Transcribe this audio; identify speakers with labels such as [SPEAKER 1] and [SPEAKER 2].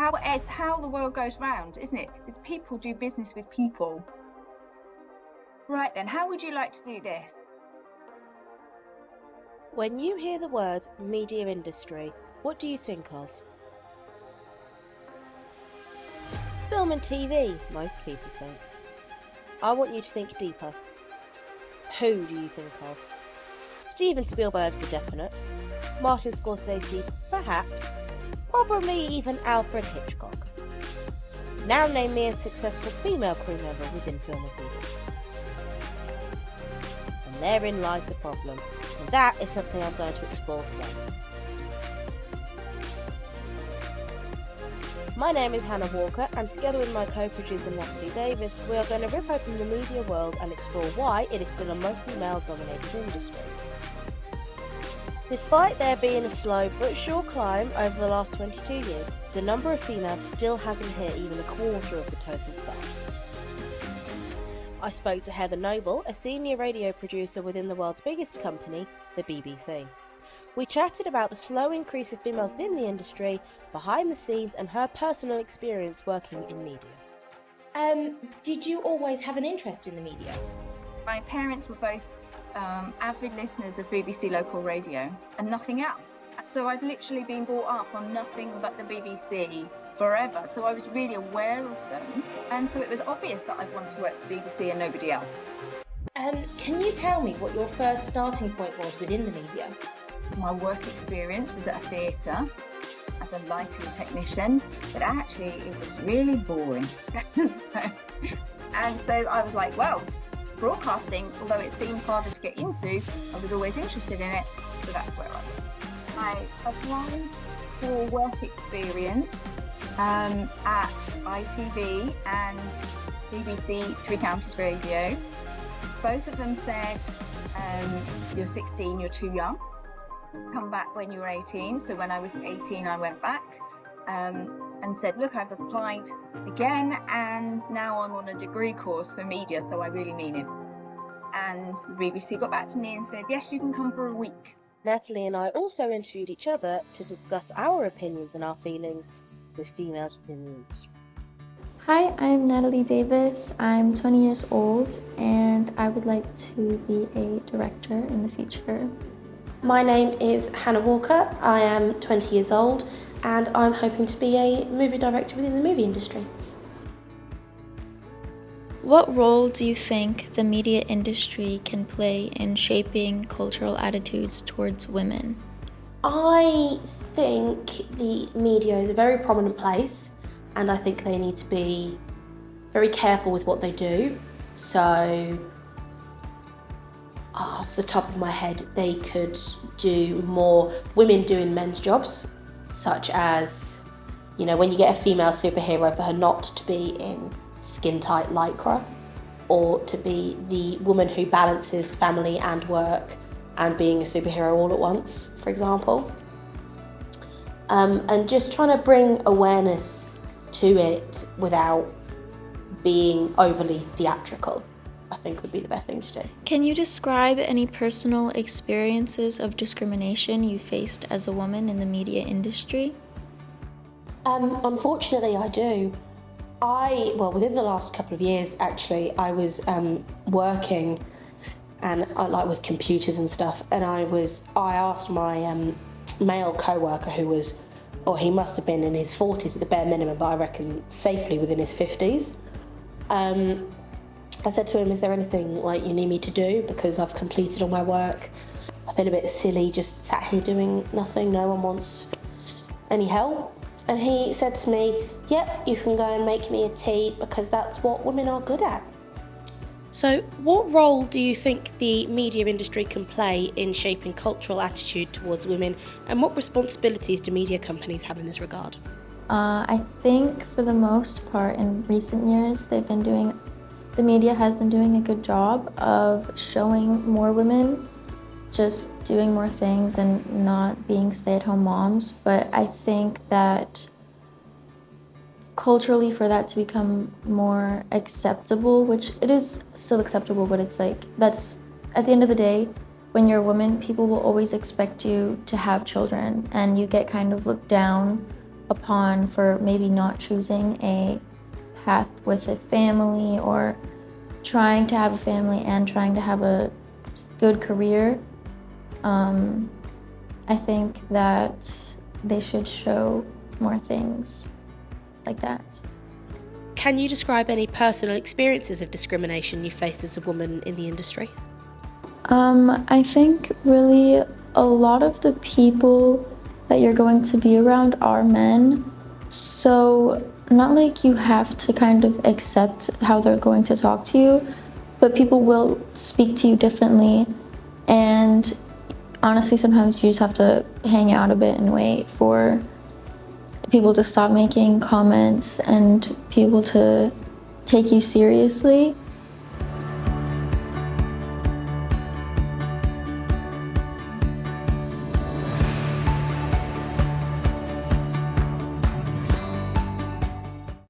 [SPEAKER 1] it's how the world goes round, isn't it? It's people do business with people. Right then, how would you like to do this?
[SPEAKER 2] When you hear the word media industry, what do you think of? Film and TV, most people think. I want you to think deeper. Who do you think of? Steven Spielberg's a definite. Martin Scorsese, perhaps. Probably even Alfred Hitchcock. Now name me a successful female crew member within film and TV. And therein lies the problem. And that is something I'm going to explore today. My name is Hannah Walker, and together with my co-producer Natalie Davis, we are going to rip open the media world and explore why it is still a mostly male-dominated industry. Despite there being a slow but sure climb over the last 22 years, the number of females still hasn't hit even a quarter of the total staff. I spoke to Heather Noble, a senior radio producer within the world's biggest company, the BBC. We chatted about the slow increase of females within the industry, behind the scenes, and her personal experience working in media.
[SPEAKER 3] Did you always have an interest in the media?
[SPEAKER 1] My parents were both avid listeners of BBC local radio and nothing else. So I've literally been brought up on nothing but the BBC forever. So I was really aware of them. And so it was obvious that I wanted to work for the BBC and nobody else.
[SPEAKER 3] Can you tell me what your first starting point was within the media?
[SPEAKER 1] My work experience was at a theatre as a lighting technician, but actually it was really boring. so I was like, well, broadcasting, although it seemed harder to get into, I was always interested in it, so that's where I applied for work experience at ITV and BBC Three Counties Radio. Both of them said, you're 16, you're too young. Come back when you're 18. So when I was 18, I went back and said, look, I've applied again, and now I'm on a degree course for media, so I really mean it. And the BBC got back to me and said, yes, you can come for a week.
[SPEAKER 2] Natalie and I also interviewed each other to discuss our opinions and our feelings with females within the industry.
[SPEAKER 4] Hi, I'm Natalie Davis. I'm 20 years old and I would like to be a director in the future.
[SPEAKER 5] My name is Hannah Walker. I am 20 years old and I'm hoping to be a movie director within the movie industry.
[SPEAKER 6] What role do you think the media industry can play in shaping cultural attitudes towards women?
[SPEAKER 5] I think the media is a very prominent place, and I think they need to be very careful with what they do. So, off the top of my head, they could do more women doing men's jobs, such as, you know, when you get a female superhero, for her not to be in skin-tight lycra, or to be the woman who balances family and work and being a superhero all at once, for example. And just trying to bring awareness to it without being overly theatrical, I think would be the best thing to do.
[SPEAKER 6] Can you describe any personal experiences of discrimination you faced as a woman in the media industry?
[SPEAKER 5] Unfortunately, I do. Within the last couple of years, actually, I was working and with computers and stuff, and I asked my male co-worker, he must have been in his 40s at the bare minimum, but I reckon safely within his 50s. I said to him, is there anything you need me to do, because I've completed all my work. I feel a bit silly just sat here doing nothing, no one wants any help. And he said to me, yep, you can go and make me a tea, because that's what women are good at.
[SPEAKER 2] So, what role do you think the media industry can play in shaping cultural attitude towards women, and what responsibilities do media companies have in this regard?
[SPEAKER 4] I think for the most part in recent years, the media has been doing a good job of showing more women just doing more things and not being stay-at-home moms. But I think that culturally, for that to become more acceptable, which it is still acceptable, but it's that's at the end of the day, when you're a woman, people will always expect you to have children, and you get kind of looked down upon for maybe not choosing a path with a family or trying to have a family and trying to have a good career. I think that they should show more things like that.
[SPEAKER 5] Can you describe any personal experiences of discrimination you faced as a woman in the industry?
[SPEAKER 4] I think really a lot of the people that you're going to be around are men. So not like you have to kind of accept how they're going to talk to you, but people will speak to you differently. And honestly, sometimes you just have to hang out a bit and wait for people to stop making comments and people to take you seriously.